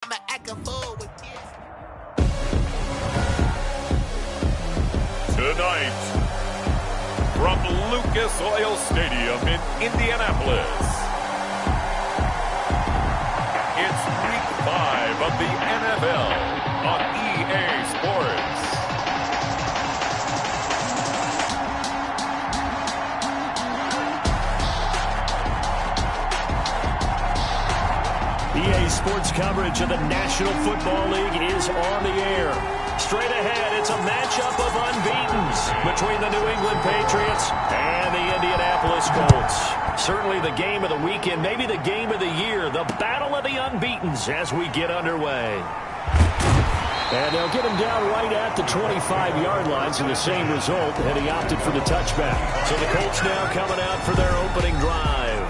I'm act a fool with this. Tonight, from Lucas Oil Stadium in Indianapolis, it's Week 5 of the NFL on EA Sports. EA Sports coverage of the National Football League is on the air. Straight ahead, it's a matchup of unbeatens between the New England Patriots and the Indianapolis Colts. Certainly the game of the weekend, maybe the game of the year, the battle of the unbeatens as we get underway. And they'll get him down right at the 25-yard line, so the same result, and he opted for the touchback. So the Colts now coming out for their opening drive.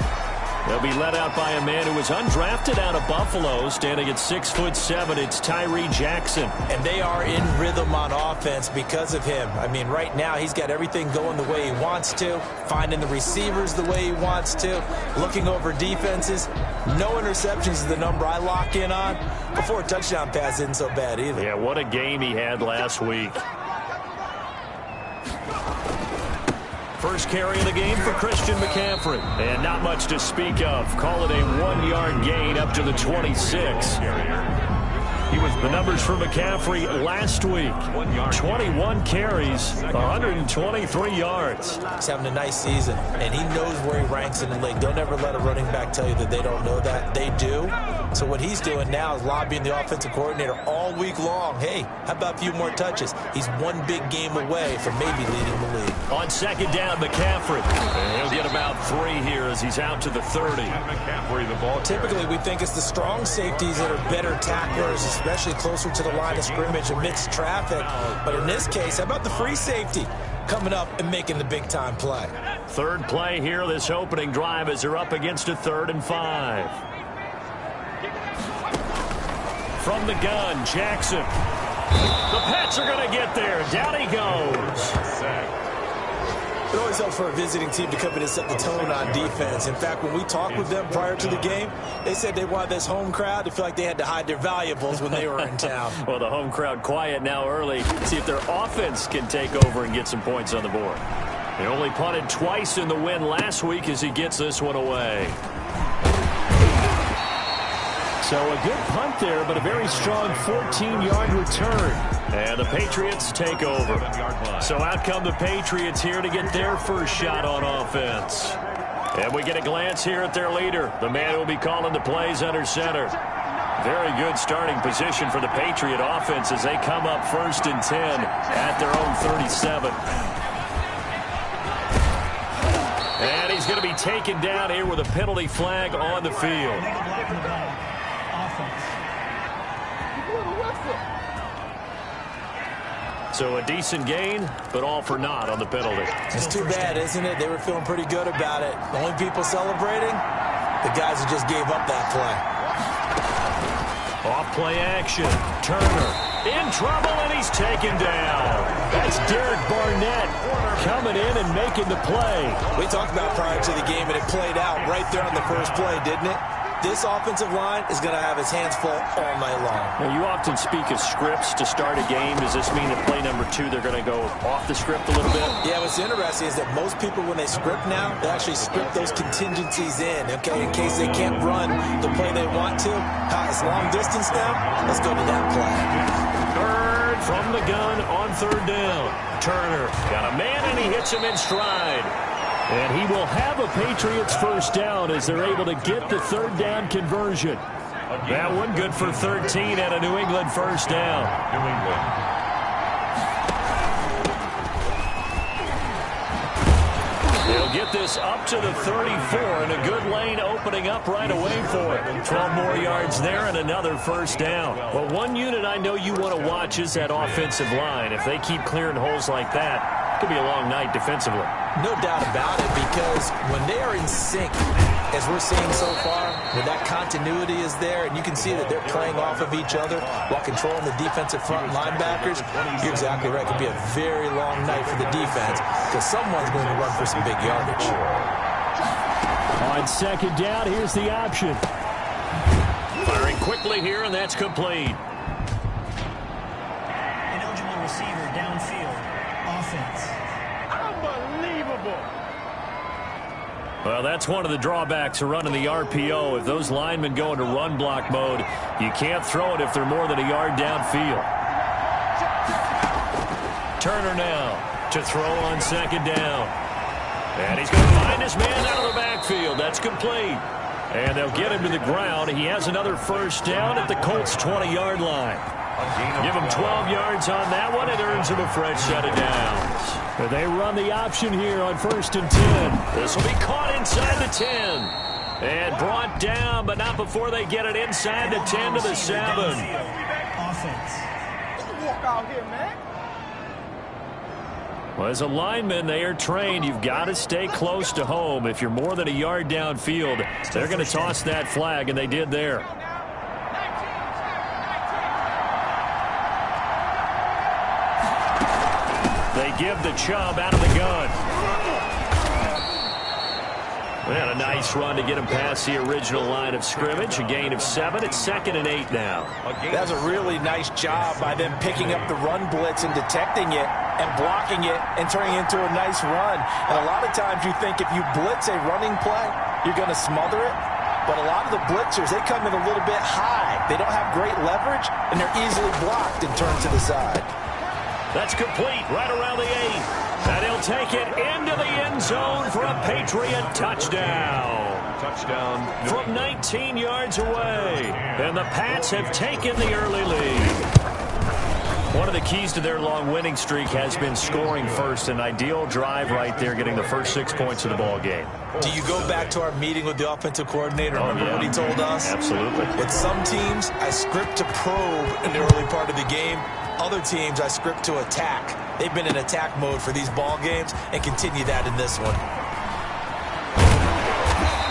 They'll be led out by a man who was undrafted out of Buffalo, standing at 6'7". It's Tyree Jackson. And they are in rhythm on offense because of him. I mean, right now he's got everything going the way he wants to, finding the receivers the way he wants to, looking over defenses. No interceptions is the number I lock in on. Before a touchdown pass isn't so bad either. Yeah, what a game he had last week. First carry of the game for Christian McCaffrey. And not much to speak of. Call it a 1-yard gain up to the 26. The numbers for McCaffrey last week. 21 carries, 123 yards. He's having a nice season, and he knows where he ranks in the league. Don't ever let a running back tell you that they don't know that. They do. So what he's doing now is lobbying the offensive coordinator all week long. Hey, how about a few more touches? He's one big game away from maybe leading the league. On second down, McCaffrey. And he'll get about 3 here as he's out to the 30. McCaffrey, the ball. Typically, we think it's the strong safeties that are better tacklers, especially closer to the line of scrimmage amidst traffic. But in this case, how about the free safety coming up and making the big-time play? Third play here, this opening drive, as they're up against a 3rd and 5. From the gun, Jackson. The Pats are going to get there. Down he goes. It always helps for a visiting team to come in and set the tone on defense. In fact, when we talked with them prior to the game, they said they wanted this home crowd to feel like they had to hide their valuables when they were in town. Well, the home crowd quiet now early. See if their offense can take over and get some points on the board. They only punted twice in the win last week as he gets this one away. So a good punt there, but a very strong 14-yard return. And the Patriots take over. So out come the Patriots here to get their first shot on offense. And we get a glance here at their leader, the man who will be calling the plays under center. Very good starting position for the Patriot offense as they come up 1st and 10 at their own 37. And he's going to be taken down here with a penalty flag on the field. So a decent gain, but all for naught on the penalty. It's too bad, isn't it? They were feeling pretty good about it. The only people celebrating, the guys who just gave up that play. Off play action. Turner in trouble, and he's taken down. That's Derek Barnett coming in and making the play. We talked about prior to the game, and it played out right there on the first play, didn't it? This offensive line is going to have his hands full all night long. Now, you often speak of scripts to start a game. Does this mean that play number 2, they're going to go off the script a little bit? Yeah, what's interesting is that most people, when they script now, they actually script those contingencies in, okay, in case they can't run the play they want to. It's long distance now. Let's go to that play. Third from the gun on 3rd down. Turner got a man, and he hits him in stride. And he will have a Patriots first down as they're able to get the 3rd down conversion. That one good for 13 and a New England first down. New England. They'll get this up to the 34, and a good lane opening up right away for it. 12 more yards there and another first down. Well, one unit I know you want to watch is that offensive line. If they keep clearing holes like that, it could be a long night defensively. No doubt about it, because when they are in sync, as we're seeing so far, when that continuity is there, and you can see that they're playing off of each other while controlling the defensive front linebackers, you're exactly right. It could be a very long night for the defense because someone's going to run for some big yardage. On second down, here's the option. Firing quickly here, and that's complete. Ineligible receiver downfield. Offense. Unbelievable. Well, that's one of the drawbacks of running the RPO. If those linemen go into run block mode, you can't throw it if they're more than a yard downfield. Turner now to throw on second down. And he's going to find his man out of the backfield. That's complete. And they'll get him to the ground. He has another first down at the Colts' 20-yard line. Give him 12 yards on that one. It earns him a fresh set of downs. They run the option here on 1st and 10. This will be caught inside the 10. And brought down, but not before they get it inside the 10 to the 7. Offense. Walk out here, man. Well, as a lineman, they are trained. You've got to stay close to home. If you're more than a yard downfield, they're going to toss that flag, and they did there. They give the Chubb out of the gun. And a nice run to get him past the original line of scrimmage. A gain of 7. It's 2nd and 8 now. That's a really nice job by them picking up the run blitz and detecting it and blocking it and turning it into a nice run. And a lot of times you think if you blitz a running play, you're going to smother it. But a lot of the blitzers, they come in a little bit high. They don't have great leverage, and they're easily blocked and turned to the side. That's complete right around the 8. And he'll take it into the end zone for a Patriot touchdown. Touchdown. From 19 yards away. And the Pats have taken the early lead. One of the keys to their long winning streak has been scoring first. An ideal drive right there, getting the first 6 points of the ball game. Do you go back to our meeting with the offensive coordinator? Remember what he told us? Absolutely. With some teams, I script to probe in the early part of the game. Other teams, I script to attack. They've been in attack mode for these ball games and continue that in this one.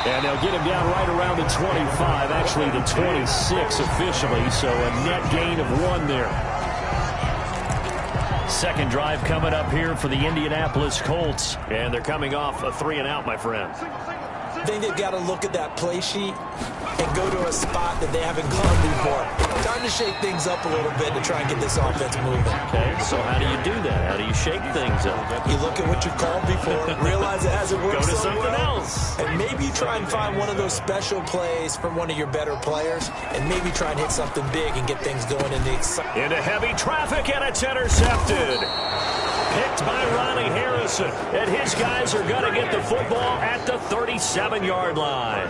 And they'll get him down right around the 25, actually the 26 officially, so a net gain of 1 there. Second drive coming up here for the Indianapolis Colts, and they're coming off a 3-and-out, my friend. I think they've got to look at that play sheet and go to a spot that they haven't gone before. Time to shake things up a little bit to try and get this offense moving. Okay, so how do you do that? How do you shake things up? You look at what you called before, realize it hasn't worked Go to so something well, else. and maybe you try and find one of those special plays from one of your better players, and maybe try and hit something big and get things going in the excitement. Into heavy traffic, and it's intercepted. Picked by Ronnie Harrison. And his guys are going to get the football at the 37-yard line.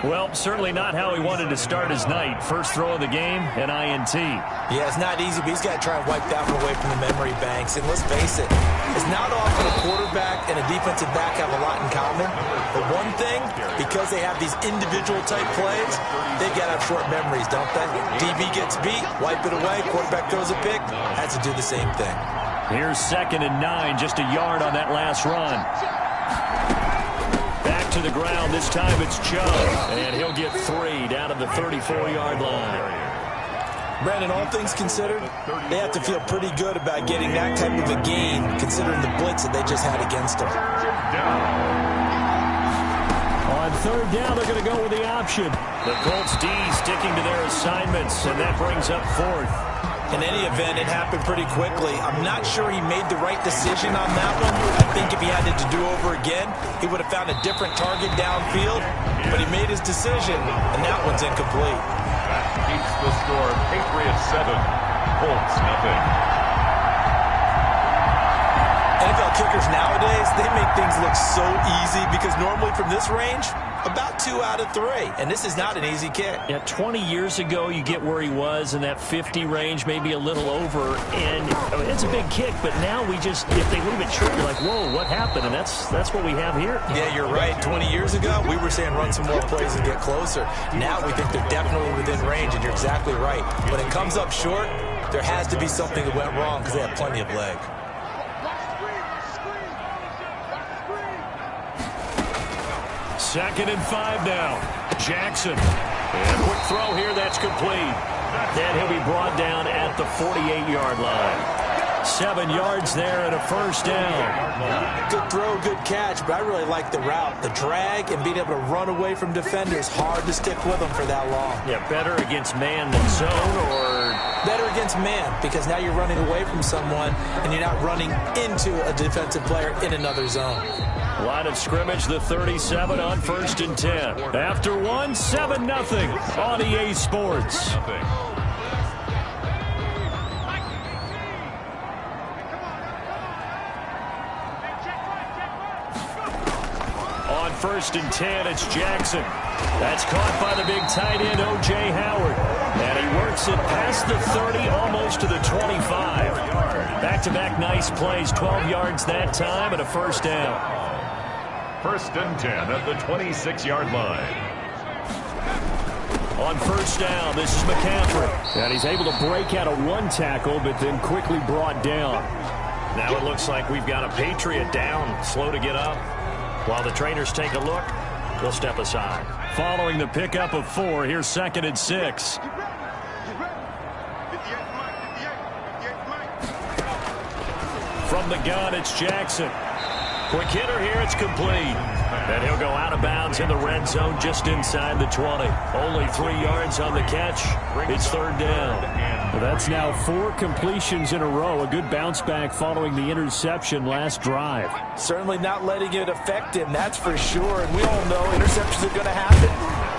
Well, certainly not how he wanted to start his night. First throw of the game, an INT. Yeah, it's not easy, but he's got to try and wipe that one away from the memory banks. And let's face it, it's not often a quarterback and a defensive back have a lot in common. But one thing, because they have these individual type plays, they got to have short memories, don't they? DB gets beat, wipe it away, quarterback throws a pick, has to do the same thing. Here's 2nd and 9, just a yard on that last run. Back to the ground, this time it's Chubb, and he'll get 3 down to the 34-yard line. Brandon, all things considered, they have to feel pretty good about getting that type of a gain, considering the blitz that they just had against them. On 3rd down, they're going to go with the option. The Colts D sticking to their assignments, and that brings up 4th. In any event, it happened pretty quickly. I'm not sure he made the right decision on that one. I think if he had it to do over again, he would have found a different target downfield. But he made his decision, and that one's incomplete. That keeps the score. Patriots 7, Colts nothing. NFL kickers nowadays, they make things look so easy because normally from this range, about 2 out of 3. And this is not an easy kick. Yeah, 20 years ago, you get where he was in that 50 range, maybe a little over. And it's a big kick, but now we just, if they leave it short, you're like, whoa, what happened? And that's what we have here. Yeah, you're right. 20 years ago, we were saying run some more plays and get closer. Now we think they're definitely within range, and you're exactly right. When it comes up short, there has to be something that went wrong because they have plenty of leg. 2nd and 5 now. Jackson. And a quick throw here, that's complete. Then he'll be brought down at the 48-yard line. 7 yards there and a first down. Good throw, good catch, but I really like the route. The drag and being able to run away from defenders, hard to stick with them for that long. Yeah, better against man than zone, or better against man, because now you're running away from someone and you're not running into a defensive player in another zone. Line of scrimmage, the 37 on 1st and 10. After 1, 7-0 on EA Sports. On 1st and 10, it's Jackson. That's caught by the big tight end, O.J. Howard. And he works it past the 30, almost to the 25. Back-to-back nice plays, 12 yards that time, and a first down. 1st and 10 at the 26-yard line. On first down, this is McCaffrey. And he's able to break out of 1 tackle, but then quickly brought down. Now it looks like we've got a Patriot down, slow to get up. While the trainers take a look, they'll step aside. Following the pickup of 4, here's 2nd and 6. From the gun, it's Jackson. Quick hitter here, it's complete. And he'll go out of bounds in the red zone just inside the 20. Only 3 yards on the catch. It's 3rd down. Well, that's now 4 completions in a row. A good bounce back following the interception last drive. Certainly not letting it affect him, that's for sure. And we all know interceptions are going to happen.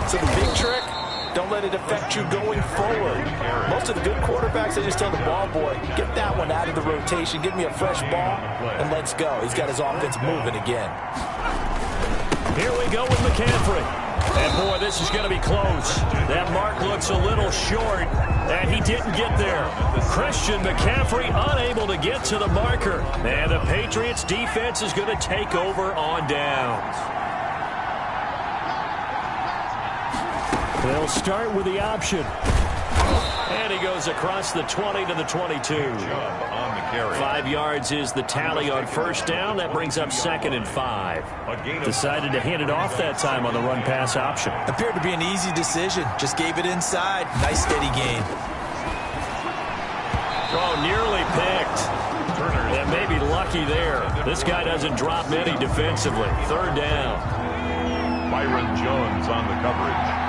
So the big trick, don't let it affect you going forward. Most of the good quarterbacks, they just tell the ball boy, get that one out of the rotation, give me a fresh ball, and let's go. He's got his offense moving again. Here we go with McCaffrey. And, boy, this is going to be close. That mark looks a little short, and he didn't get there. Christian McCaffrey unable to get to the marker. And the Patriots defense is going to take over on downs. They'll start with the option. And he goes across the 20 to the 22. On the carry. 5 yards is the tally on first down. That brings up 2nd and 5. Decided to hand it off that time on the run-pass option. Appeared to be an easy decision. Just gave it inside. Nice steady gain. Oh, nearly picked. And maybe lucky there. This guy doesn't drop many defensively. 3rd down. Byron Jones on the coverage.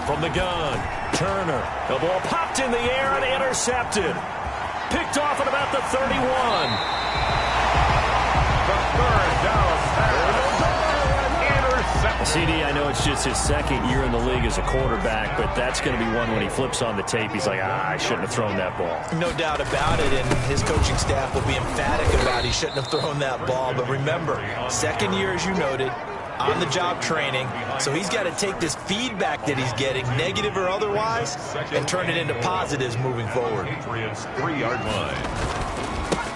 From the gun, Turner. The ball popped in the air and intercepted. Picked off at about the 31. The 3rd down pass. Intercepted. CD, I know it's just his 2nd year in the league as a quarterback, but that's going to be one when he flips on the tape. He's like, I shouldn't have thrown that ball. No doubt about it, and his coaching staff will be emphatic about he shouldn't have thrown that ball. But remember, 2nd year, as you noted, on-the-job training, so he's got to take this feedback that he's getting, negative or otherwise, and turn it into positives moving forward. Patriots 3-yard line.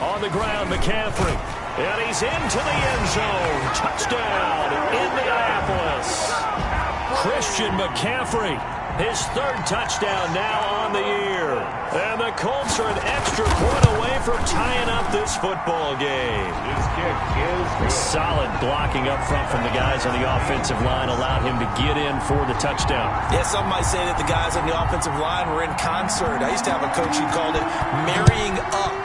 On the ground, McCaffrey, and he's into the end zone. Touchdown, Indianapolis. Christian McCaffrey, his 3rd touchdown now on the year. And the Colts are an extra point away from tying up this football game. His kick is good. Solid blocking up front from the guys on the offensive line allowed him to get in for the touchdown. Yeah, some might say that the guys on the offensive line were in concert. I used to have a coach who called it marrying up,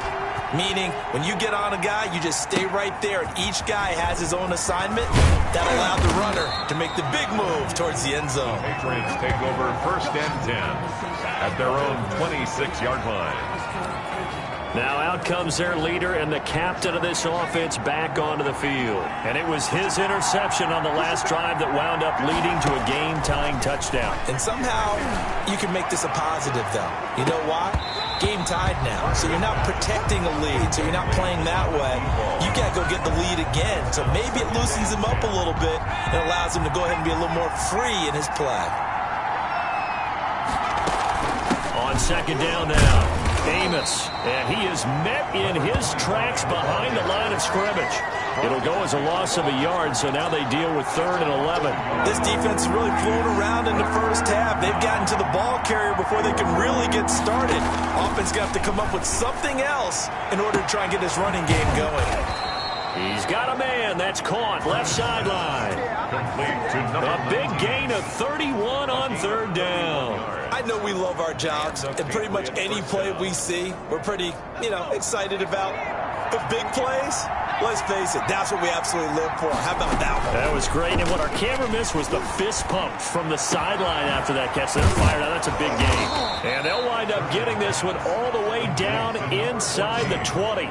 meaning when you get on a guy, you just stay right there, and each guy has his own assignment. That allowed the runner to make the big move towards the end zone. Patriots take over 1st and 10 at their own 26-yard line. Now out comes their leader and the captain of this offense back onto the field. And it was his interception on the last drive that wound up leading to a game-tying touchdown. And somehow you can make this a positive, though. You know why? Game tied now, so you're not protecting a lead, so you're not playing that way. You got to go get the lead again, so maybe it loosens him up a little bit and allows him to go ahead and be a little more free in his play. On 2nd down now, Amos, and he is met in his tracks behind the line of scrimmage. It'll go as a loss of a yard, so now they deal with 3rd and 11. This defense has really flown around in the first half. They've gotten to the ball carrier before they can really get started. Offense got to come up with something else in order to try and get this running game going. He's got a man. That's caught. Left sideline. Complete to number A big gain of 31 on 3rd down. I know we love our jobs, and pretty much any play we see, we're pretty, excited about. But big plays, let's face it, that's what we absolutely live for. How about that one? That was great, and what our camera missed was the fist pump from the sideline after that catch. They're fired out. That's a big game. And they'll wind up getting this one all the way down inside the 20.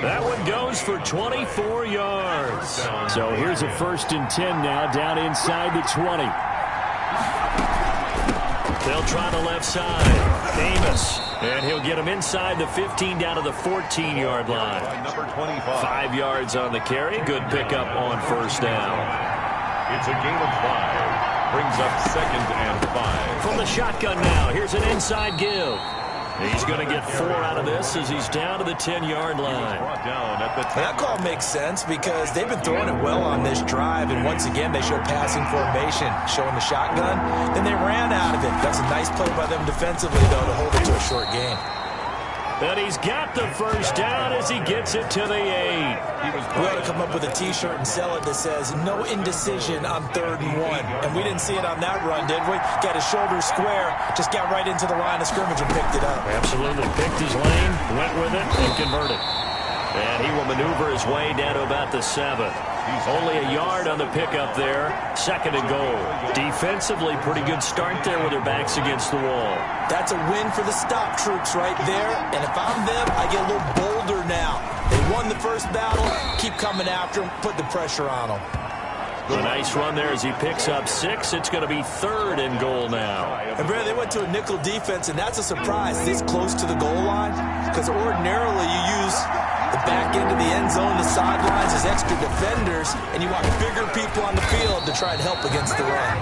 That one goes for 24 yards. So here's a 1st and 10 now, down inside the 20. They'll try the left side. Amos. And he'll get him inside the 15 down to the 14-yard line. Number 25. 5 yards on the carry. Good pickup on 1st down. It's a gain of 5. Brings up 2nd and 5. From the shotgun now, here's an inside give. He's going to get 4 out of this as he's down to the 10-yard line. Brought down at the 10. That call makes sense because they've been throwing it well on this drive, and once again they show passing formation, showing the shotgun. Then they ran out of it. That's a nice play by them defensively, though, to hold it to a short game. But he's got the 1st down as he gets it to the 8. We ought to come up with a T-shirt and sell it that says, no indecision on 3rd and 1. And we didn't see it on that run, did we? Got his shoulders square, just got right into the line of scrimmage and picked it up. Absolutely. Picked his lane, went with it, and converted. And he will maneuver his way down to about the 7. Only a yard on the pickup there. 2nd and goal. Defensively, pretty good start there with their backs against the wall. That's a win for the stop troops right there. And if I'm them, I get a little bolder now. They won the first battle. Keep coming after them. Put the pressure on them. A nice run there as he picks up 6. It's going to be 3rd and goal now. And, Brad, they went to a nickel defense, and that's a surprise this close to the goal line. Because ordinarily you use the back end of the end zone, the sidelines as extra defenders, and you want bigger people on the field to try and help against the run.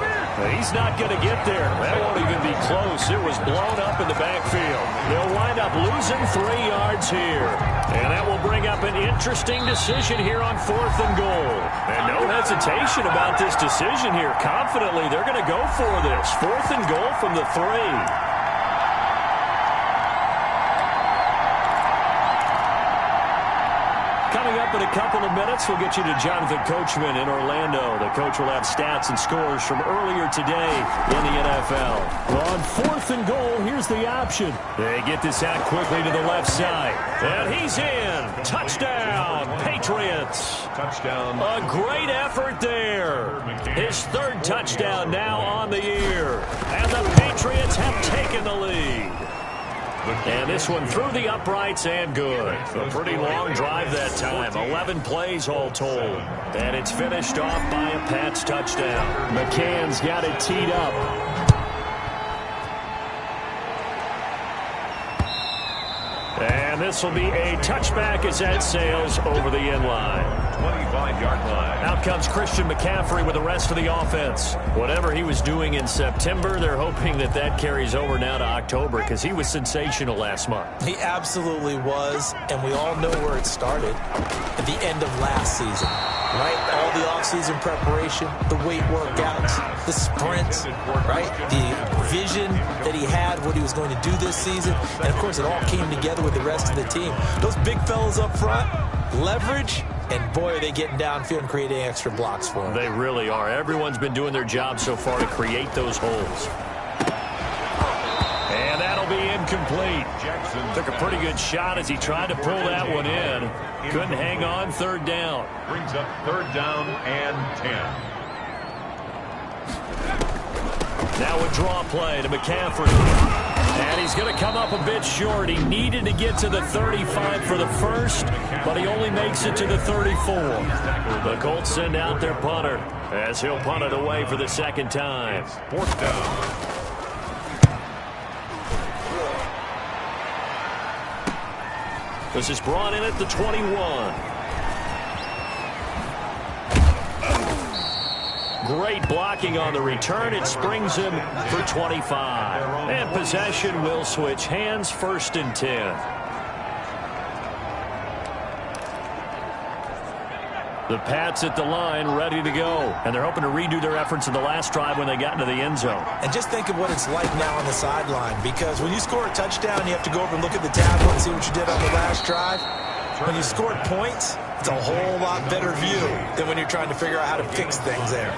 He's not going to get there. That won't even be close. It was blown up in the backfield. They'll wind up losing 3 yards here. And that will bring up an interesting decision here on 4th and goal. And no hesitation about this decision here. Confidently, they're going to go for this. 4th and goal from the 3. Coming up in a couple of minutes, we'll get you to Jonathan Coachman in Orlando. The coach will have stats and scores from earlier today in the NFL. Well, on 4th and goal, here's the option. They get this out quickly to the left side. And he's in. Touchdown, Patriots. Touchdown. A great effort there. His 3rd touchdown now on the year. And the Patriots have taken the lead. And this one through the uprights and good. A pretty long drive that time. 11 plays all told. And it's finished off by a Pats touchdown. McCann's got it teed up. And this will be a touchback as that sails over the end line. 25-yard line. Out comes Christian McCaffrey with the rest of the offense. Whatever he was doing in September, they're hoping that that carries over now to October because he was sensational last month. He absolutely was, and we all know where it started at the end of last season, right? All the offseason preparation, the weight workouts, the sprints, right? The vision that he had, what he was going to do this season, and, of course, it all came together with the rest of the team. Those big fellas up front, leverage, and boy, are they getting downfield and creating extra blocks for him. They really are. Everyone's been doing their job so far to create those holes. And that'll be incomplete. Jackson took a pretty good shot as he tried to pull that one in. Couldn't hang on. 3rd down. Brings up 3rd down and 10. Now a draw play to McCaffrey. And he's going to come up a bit short. He needed to get to the 35 for the first, but he only makes it to the 34. The Colts send out their punter as he'll punt it away for the 2nd time. 4th down. This is brought in at the 21. Great blocking on the return. It springs him for 25. And possession will switch hands. 1st and 10. The Pats at the line ready to go. And they're hoping to redo their efforts in the last drive when they got into the end zone. And just think of what it's like now on the sideline, because when you score a touchdown, you have to go over and look at the tablet and see what you did on the last drive. When you scored points, It's a whole lot better view than when you're trying to figure out how to fix things there.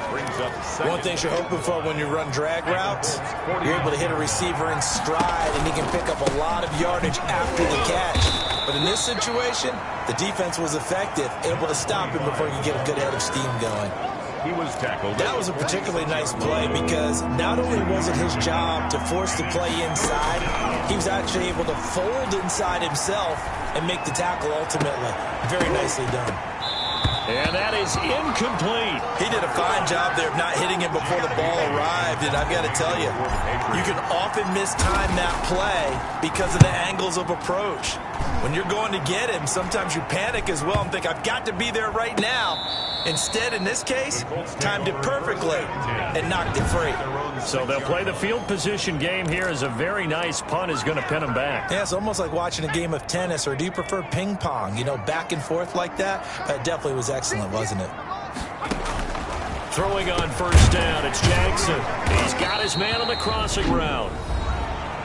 One thing you're hoping for when you run drag routes, you're able to hit a receiver in stride, and he can pick up a lot of yardage after the catch. But in this situation, the defense was effective, able to stop him before he could get a good head of steam going. He was tackled. That was a particularly nice play because not only was it his job to force the play inside, he was actually able to fold inside himself and make the tackle ultimately. Very nicely done. And that is incomplete. He did a fine job there of not hitting him before the ball arrived, and I've got to tell you, you can often mistime that play because of the angles of approach. When you're going to get him, sometimes you panic as well and think, I've got to be there right now. Instead, in this case, timed it perfectly and knocked it free. So they'll play the field position game here as a very nice punt is going to pin them back. Yeah, it's almost like watching a game of tennis, or do you prefer ping pong? You know, back and forth like that? That definitely was excellent, wasn't it? Throwing on first down, it's Jackson. He's got his man on the crossing route.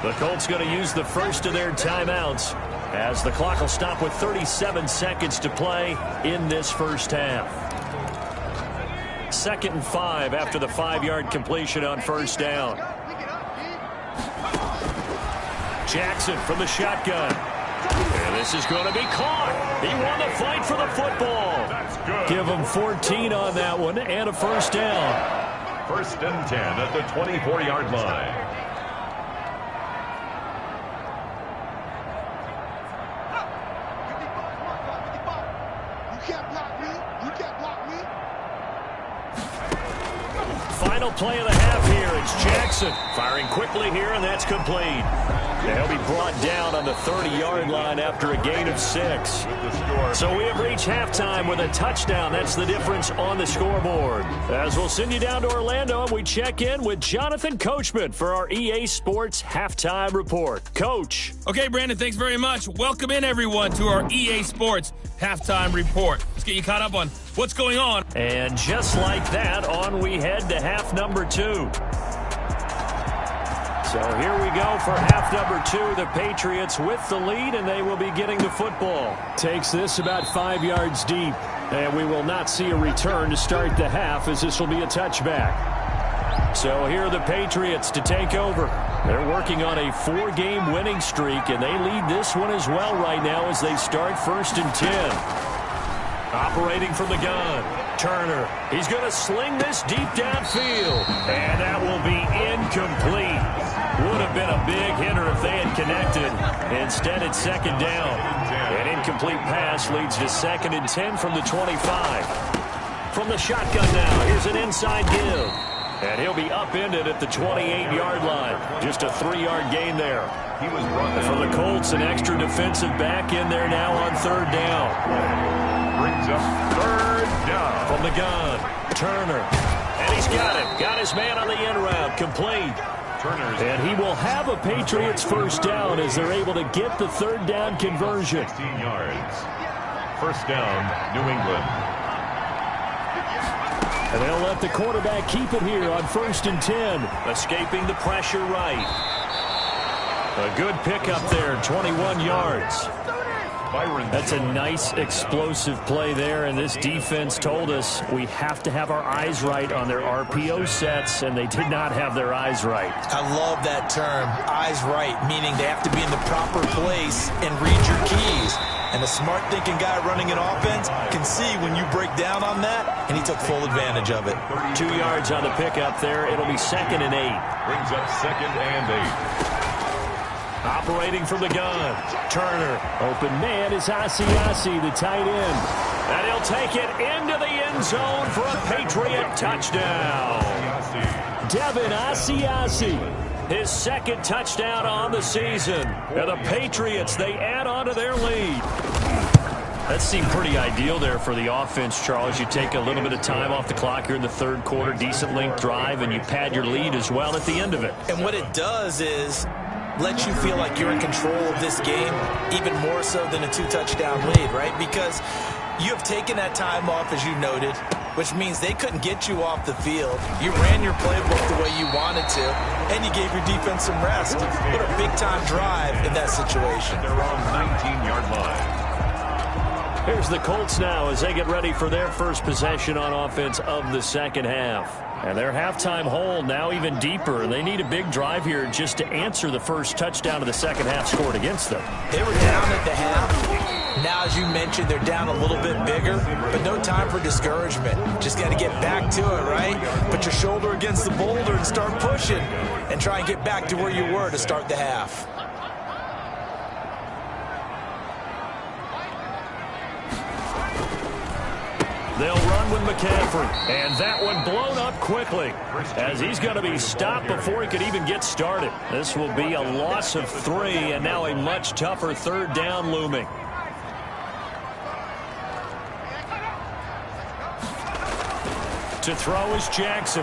The Colts going to use the first of their timeouts as the clock will stop with 37 seconds to play in this first half. 2nd and 5 after the 5-yard completion on first down. Jackson from the shotgun. And this is going to be caught. He won the fight for the football. That's good. Give him 14 on that one and a first down. 1st and 10 at the 24-yard line. Final play of the half here. It's Jackson firing quickly here, and that's complete. And he'll be brought down on the 30-yard line after a gain of 6. So we have reached halftime with a touchdown. That's the difference on the scoreboard. As we'll send you down to Orlando, and we check in with Jonathan Coachman for our EA Sports Halftime Report. Coach. Okay, Brandon, thanks very much. Welcome in, everyone, to our EA Sports Halftime Report. Let's get you caught up on what's going on. And just like that, on we head to half number 2. So here we go for half number 2. The Patriots with the lead, and they will be getting the football. Takes this about 5 yards deep, and we will not see a return to start the half, as this will be a touchback. So here are the Patriots to take over. They're working on a 4-game winning streak, and they lead this one as well right now as they start 1st and 10. Operating from the gun, Turner. He's going to sling this deep downfield, and that will be incomplete. Would have been a big hitter if they had connected. Instead, it's 2nd down. An incomplete pass leads to 2nd and 10 from the 25. From the shotgun now, here's an inside give. And he'll be upended at the 28-yard line. Just a 3-yard gain there. He was brought down. For the Colts, an extra defensive back in there now on 3rd down. Brings up 3rd down. From the gun, Turner. And he's got him. Got his man on the end route. Complete. And he will have a Patriots first down as they're able to get the 3rd down conversion. 16 yards. 1st down, New England. And they'll let the quarterback keep it here on 1st and 10. Escaping the pressure right. A good pickup there, 21 yards. That's a nice explosive play there, and this defense told us we have to have our eyes right on their RPO sets, and they did not have their eyes right. I love that term, eyes right, meaning they have to be in the proper place and read your keys. And a smart thinking guy running an offense can see when you break down on that, and he took full advantage of it. 2 yards on the pickup there. It'll be 2nd and 8. Brings up 2nd and 8. Operating from the gun, Turner. Open man is Asiasi, the tight end. And he'll take it into the end zone for a Patriot touchdown. Devin Asiasi, his 2nd touchdown on the season. And the Patriots, they add on to their lead. That seemed pretty ideal there for the offense, Charles. You take a little bit of time off the clock here in the 3rd quarter, decent length drive, and you pad your lead as well at the end of it. And what it does is let you feel like you're in control of this game, even more so than a 2-touchdown lead, right? Because you have taken that time off, as you noted, which means they couldn't get you off the field. You ran your playbook the way you wanted to, and you gave your defense some rest. What a big-time drive in that situation. They're on 19-yard line. Here's the Colts now as they get ready for their first possession on offense of the second half. And their halftime hole now even deeper. They need a big drive here just to answer the first touchdown of the second half scored against them. They were down at the half. Now, as you mentioned, they're down a little bit bigger, but no time for discouragement. Just got to get back to it, right? Put your shoulder against the boulder and start pushing and try and get back to where you were to start the half. They'll run with McCaffrey, and that one blown up quickly as he's going to be stopped before he could even get started. This will be a loss of 3, and now a much tougher third down looming. To throw is Jackson.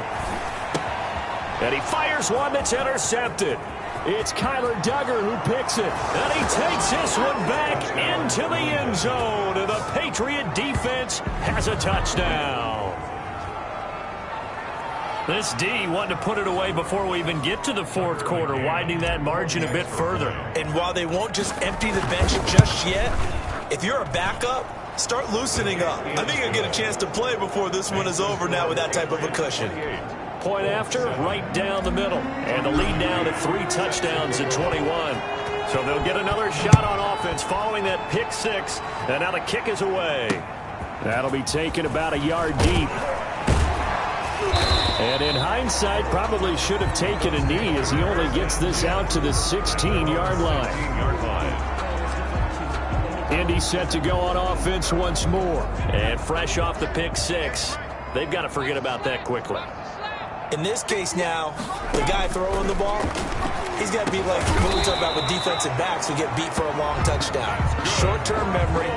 And he fires one that's intercepted. It's Kyler Duggar who picks it. And he takes this one back into the end zone. And the Patriot defense has a touchdown. This D wanted to put it away before we even get to the fourth quarter, widening that margin a bit further. And while they won't just empty the bench just yet, if you're a backup, start loosening up. I think you'll get a chance to play before this one is over now with that type of a cushion. Point after, right down the middle. And the lead down at 3 touchdowns at 21. So they'll get another shot on offense following that pick 6. And now the kick is away. That'll be taken about a yard deep. And in hindsight, probably should have taken a knee as he only gets this out to the 16-yard line. Indy set to go on offense once more. And fresh off the pick 6, they've got to forget about that quickly. In this case now, the guy throwing the ball, he's got to be like what we talk about with defensive backs who get beat for a long touchdown. Short-term memory,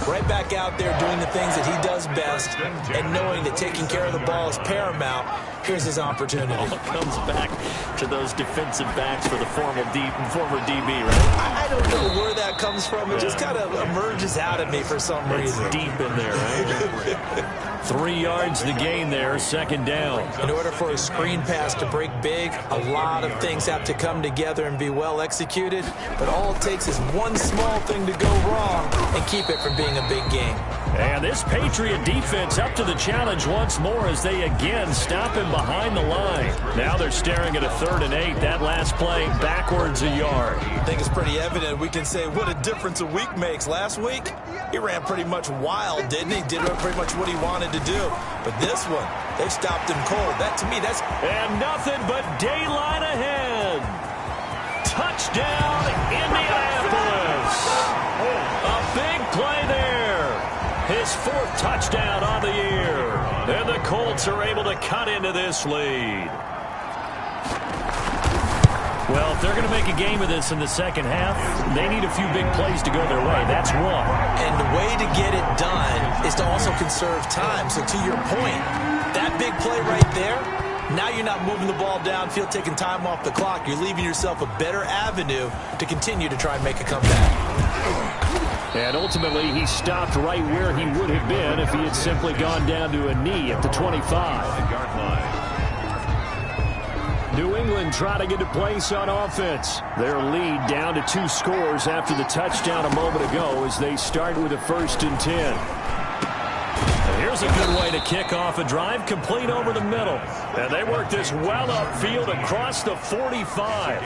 right back out there doing the things that he does best, and knowing that taking care of the ball is paramount. Here's his opportunity. All comes back to those defensive backs for the former DB, right? I don't know where that comes from. It just kind of emerges out of me for some reason. It's deep in there, right? 3 yards the gain there, second down. In order for a screen pass to break big, a lot of things have to come together and be well executed. But all it takes is one small thing to go wrong and keep it from being a big game. And this Patriot defense up to the challenge once more as they again stop him behind the line. Now they're staring at a 3rd and 8. That last play backwards a yard. I think it's pretty evident. We can say what a difference a week makes. Last week, he ran pretty much wild, didn't he? Did pretty much what he wanted to do. But this one, they stopped him cold. That, to me, that's... And nothing but daylight ahead. Touchdown, Indianapolis. A big play there. His 4th touchdown on the year. And the Colts are able to cut into this lead. Well, if they're going to make a game of this in the second half, they need a few big plays to go their way. That's one. And the way to get it done is to also conserve time. So to your point, that big play right there, now you're not moving the ball downfield, taking time off the clock. You're leaving yourself a better avenue to continue to try and make a comeback. And ultimately, he stopped right where he would have been if he had simply gone down to a knee at the 25-yard line. New England trying to get a place on offense. Their lead down to 2 scores after the touchdown a moment ago as they start with a 1st and 10. And here's a good way to kick off a drive, complete over the middle. And they work this well upfield across the 45.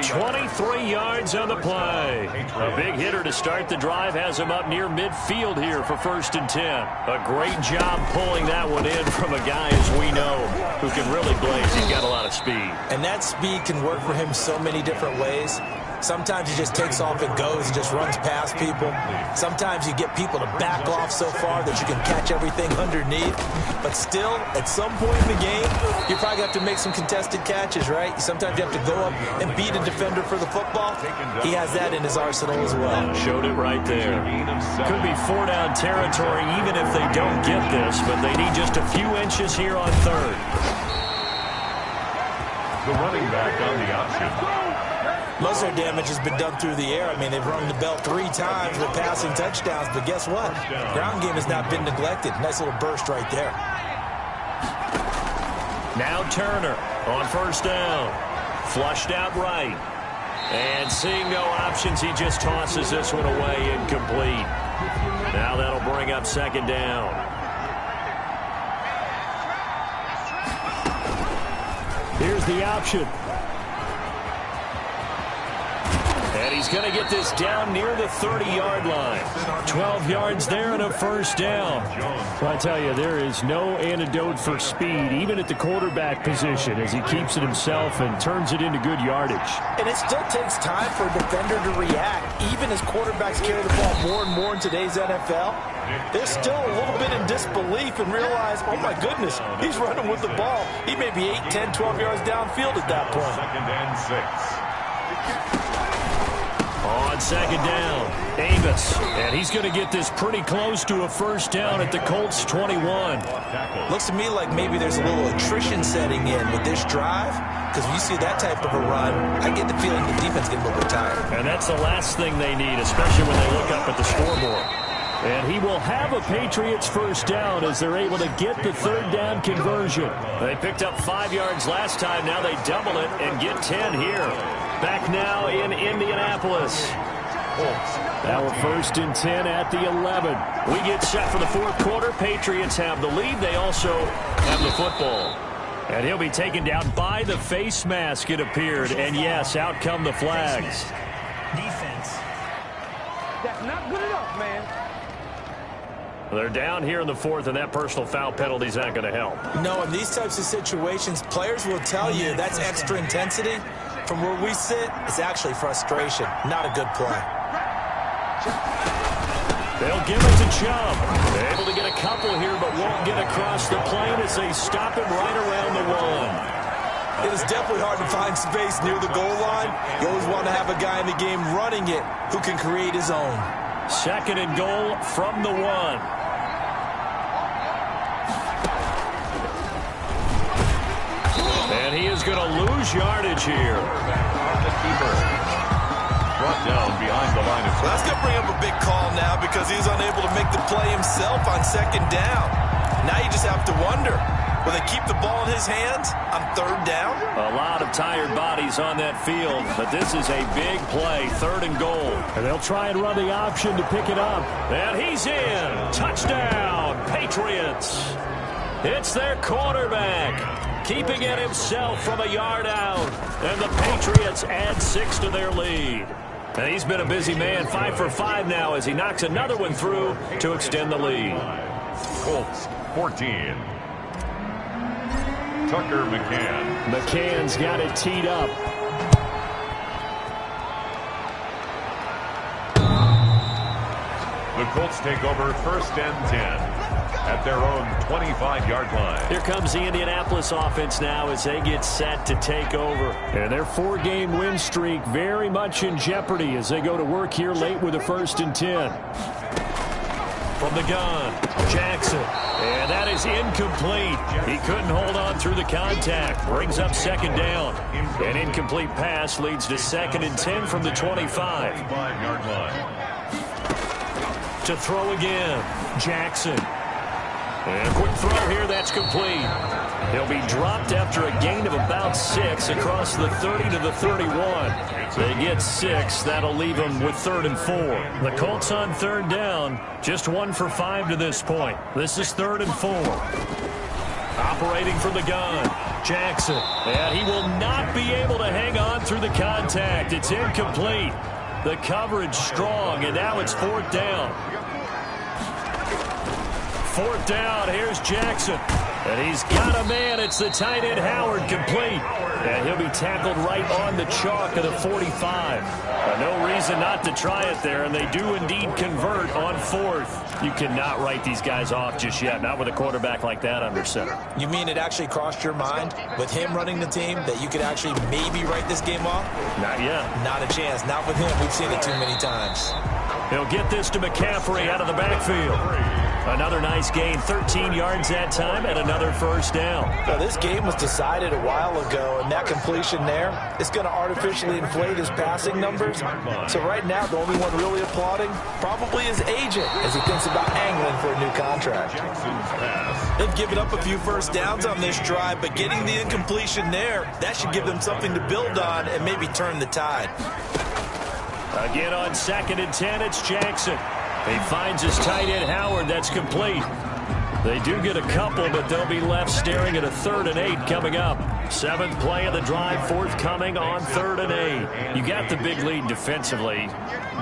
23 yards on the play. A big hitter to start the drive has him up near midfield here for 1st and 10. A great job pulling that one in from a guy, as we know, who can really blaze. He's got a lot of speed. And that speed can work for him so many different ways. Sometimes he just takes off and goes and just runs past people. Sometimes you get people to back off so far that you can catch everything underneath. But still, at some point in the game, you probably have to make some contested catches, right? Sometimes you have to go up and beat a defender for the football. He has that in his arsenal as well. Showed it right there. Could be 4-down territory even if they don't get this, but they need just a few inches here on 3rd. The running back on the option. Most of their damage has been done through the air. I mean, they've rung the bell 3 times with passing touchdowns, but guess what? Ground game has not been neglected. Nice little burst right there. Now Turner on 1st down. Flushed out right. And seeing no options, he just tosses this one away incomplete. Now that'll bring up second down. Here's the option. And he's going to get this down near the 30-yard line. 12 yards there and a first down. Well, I tell you, there is no antidote for speed, even at the quarterback position, as he keeps it himself and turns it into good yardage. And it still takes time for a defender to react. Even as quarterbacks carry the ball more and more in today's NFL, they're still a little bit in disbelief and realize, oh my goodness, he's running with the ball. He may be 8, 10, 12 yards downfield at that point. Second and 6. On second down, Amos. And he's going to get this pretty close to a first down at the Colts 21. Looks to me like maybe there's a little attrition setting in with this drive, because when you see that type of a run, I get the feeling the defense getting a little bit tired. And that's the last thing they need, especially when they look up at the scoreboard. And he will have a Patriots first down as they're able to get the third down conversion. They picked up 5 yards last time. Now they double it and get 10 here. Back now in Indianapolis. Now we're first and 10 at the 11. We get set for the fourth quarter. Patriots have the lead. They also have the football. And he'll be taken down by the face mask, it appeared. And yes, out come the flags. Defense. That's not good enough, man. They're down here in the fourth, and that personal foul penalty is not going to help. No, in these types of situations, players will tell you that's extra intensity. From where we sit, it's actually frustration. Not a good play. They'll give it to Chubb. They're able to get a couple here, but won't get across the plane as they stop him right around the one. It is definitely hard to find space near the goal line. You always want to have a guy in the game running it who can create his own. Second and goal from the one. And he is going to lose yardage here. The keeper. Brought down behind the line of scrimmage. That's going to bring up a big call now because he was unable to make the play himself on second down. Now you just have to wonder, will they keep the ball in his hands on third down? A lot of tired bodies on that field, but this is a big play, third and goal. And they'll try and run the option to pick it up. And he's in. Touchdown, Patriots. It's their quarterback, keeping it himself from a yard out. And the Patriots add 6 to their lead. And he's been a busy man, 5 for 5 now as he knocks another one through to extend the lead. Colts 14. Tucker McCann. McCann's got it teed up. The Colts take over first and 10 at their own 25-yard line. Here comes the Indianapolis offense now as they get set to take over. And their 4-game win streak very much in jeopardy as they go to work here late with a first and 10. From the gun, Jackson. And that is incomplete. He couldn't hold on through the contact. Brings up second down. An incomplete pass leads to second and 10 from the 25. 25-yard line. To throw again, Jackson. And a quick throw here, that's complete. He'll be dropped after a gain of about 6 across the 30 to the 31. They get 6. That'll leave them with 3rd and 4. The Colts on third down, just 1 for 5 to this point. This is 3rd and 4. Operating from the gun, Jackson. And he will not be able to hang on through the contact. It's incomplete. The coverage strong, and now it's 4th down. 4th down, here's Jackson. And he's got a man. It's the tight end Howard, complete. And he'll be tackled right on the chalk of the 45. No reason not to try it there, and they do indeed convert on 4th. You cannot write these guys off just yet, not with a quarterback like that under center. You mean it actually crossed your mind with him running the team that you could actually maybe write this game off? Not yet. Not a chance. Not with him. We've seen it too many times. He'll get this to McCaffrey out of the backfield. Another nice gain, 13 yards that time, and another first down. Well, this game was decided a while ago, and that completion there is going to artificially inflate his passing numbers. So right now, the only one really applauding probably his agent as he thinks about angling for a new contract. They've given up a few first downs on this drive, but getting the incompletion there, that should give them something to build on and maybe turn the tide. Again on 2nd and 10, it's Jackson. He finds his tight end, Howard. That's complete. They do get a couple, but they'll be left staring at a 3rd and 8 coming up. 7th play of the drive forthcoming on 3rd and 8. You got the big lead defensively.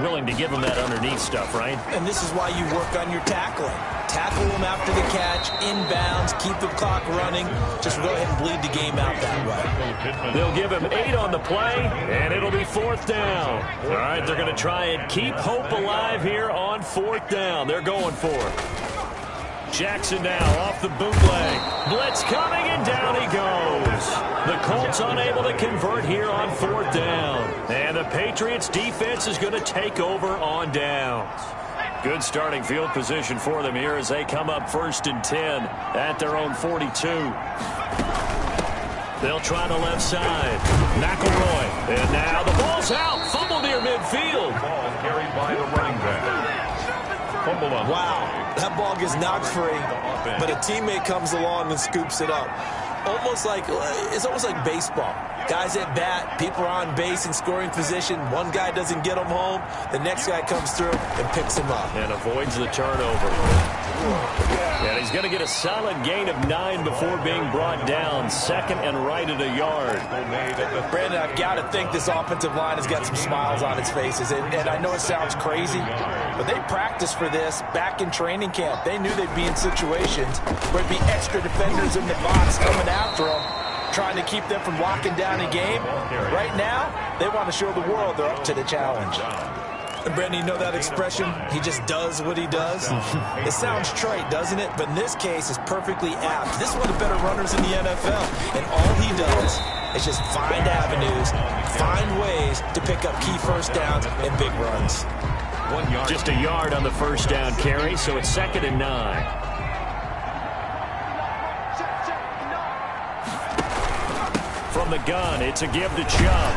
Willing to give them that underneath stuff, right? And this is why you work on your tackling. Tackle them after the catch, inbounds, keep the clock running. Just go ahead and bleed the game out that way. They'll give him 8 on the play, and it'll be 4th down. All right, they're going to try and keep hope alive here on 4th down. They're going for it. Jackson now off the bootleg. Blitz coming, and down he goes. The Colts unable to convert here on 4th down. And the Patriots defense is going to take over on downs. Good starting field position for them here as they come up 1st and 10 at their own 42. They'll try the left side. McElroy. And now the ball's out. Fumble near midfield. Ball carried by the running back. Fumble on. Wow, that ball gets knocked free, but a teammate comes along and scoops it up. It's almost like baseball. Guys at bat, people are on base in scoring position. One guy doesn't get him home. The next guy comes through and picks him up. And avoids the turnover. And he's going to get a solid gain of 9 before being brought down. 2nd and right at a yard. Brandon, I've got to think this offensive line has got some smiles on its faces. And I know it sounds crazy, but they practiced for this back in training camp. They knew they'd be in situations where it'd be extra defenders in the box coming after them, trying to keep them from locking down a game. Right now, they want to show the world they're up to the challenge. And Brandon, you know that expression? He just does what he does. It sounds trite, doesn't it? But in this case, it's perfectly apt. This is one of the better runners in the NFL. And all he does is just find avenues, find ways to pick up key 1st downs and big runs. 1 yard. Just a yard on the 1st down carry, so it's 2nd and 9. From the gun, it's a give to Chubb.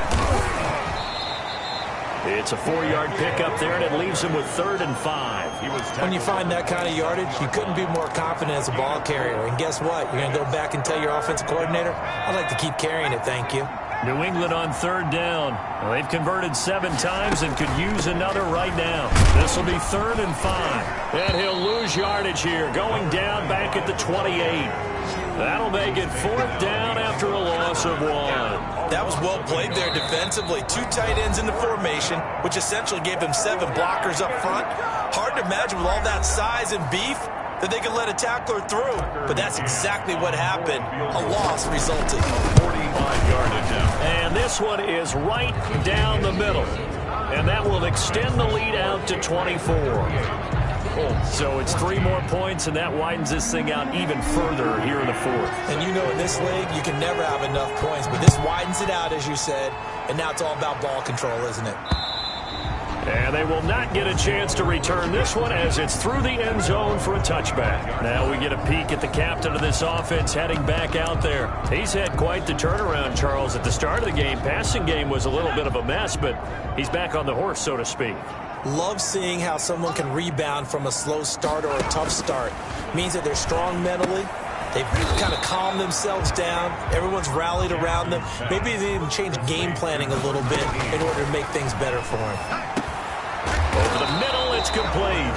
It's a 4-yard pickup there, and it leaves him with 3rd and 5. When you find that kind of yardage, you couldn't be more confident as a ball carrier. And guess what? You're going to go back and tell your offensive coordinator, I'd like to keep carrying it, thank you. New England on 3rd down. Well, they've converted 7 times and could use another right now. This will be 3rd and 5. And he'll lose yardage here, going down back at the 28. That'll make it 4th down after a loss of 1. That was well played there defensively. 2 tight ends in the formation, which essentially gave them 7 blockers up front. Hard to imagine with all that size and beef that they could let a tackler through. But that's exactly what happened. A loss resulted. 45 yardage now. And this one is right down the middle. And that will extend the lead out to 24. So it's 3 more points, and that widens this thing out even further here in the 4th. And you know in this league, you can never have enough points, but this widens it out, as you said, and now it's all about ball control, isn't it? And they will not get a chance to return this one as it's through the end zone for a touchback. Now we get a peek at the captain of this offense heading back out there. He's had quite the turnaround, Charles. At the start of the game, passing game was a little bit of a mess, but he's back on the horse, so to speak. Love seeing how someone can rebound from a slow start or a tough start. Means that they're strong mentally. They've kind of calmed themselves down. Everyone's rallied around them. Maybe they even changed game planning a little bit in order to make things better for them. Over the middle, it's complete.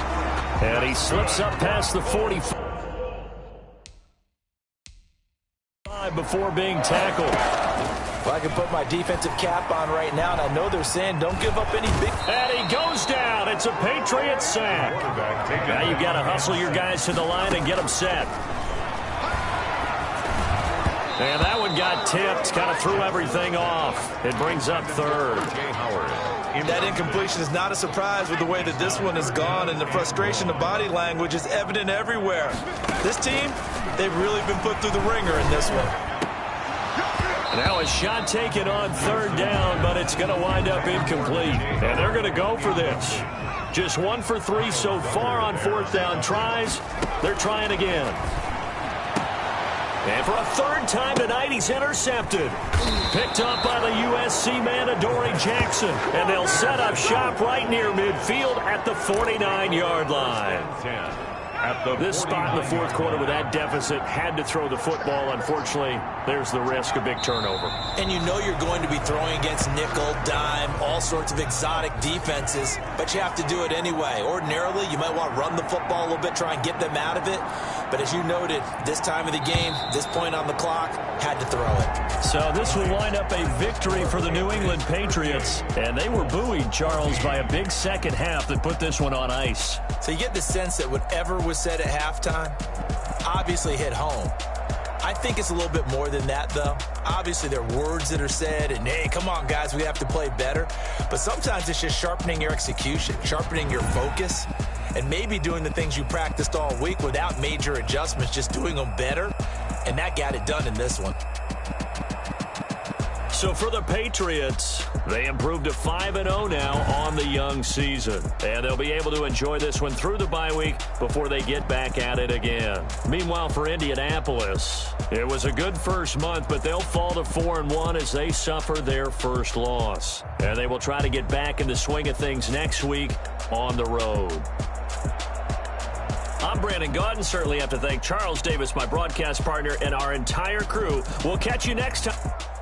And he slips up past the 45 before being tackled. Well, I can put my defensive cap on right now, and I know they're saying don't give up any big... And he goes down. It's a Patriot sack. Now you've got to hustle your guys to the line and get them set. And that one got tipped, kind of threw everything off. It brings up 3rd. That incompletion is not a surprise with the way that this one has gone, and the frustration of body language is evident everywhere. This team, they've really been put through the ringer in this one. Now a shot taken on 3rd down, but it's going to wind up incomplete. And they're going to go for this. Just 1 for 3 so far on 4th down tries. They're trying again. And for a 3rd time tonight, he's intercepted. Picked up by the USC man, Adoree Jackson. And they'll set up shop right near midfield at the 49-yard line. This spot in the fourth quarter with that deficit had to throw the football. Unfortunately, there's the risk of big turnover. And you know you're going to be throwing against nickel, dime, all sorts of exotic defenses, but you have to do it anyway. Ordinarily, you might want to run the football a little bit, try and get them out of it. But as you noted, this time of the game, this point on the clock, had to throw it. So this will wind up a victory for the New England Patriots. And they were buoyed, Charles, by a big second half that put this one on ice. So you get the sense that whatever was said at halftime obviously hit home. I think it's a little bit more than that, though. Obviously, there are words that are said, and, hey, come on, guys, we have to play better. But sometimes it's just sharpening your execution, sharpening your focus, and maybe doing the things you practiced all week without major adjustments, just doing them better. And that got it done in this one. So for the Patriots, they improved to 5-0 now on the young season. And they'll be able to enjoy this one through the bye week before they get back at it again. Meanwhile, for Indianapolis, it was a good first month, but they'll fall to 4-1 as they suffer their first loss. And they will try to get back in the swing of things next week on the road. I'm Brandon Gaudin. Certainly have to thank Charles Davis, my broadcast partner, and our entire crew. We'll catch you next time.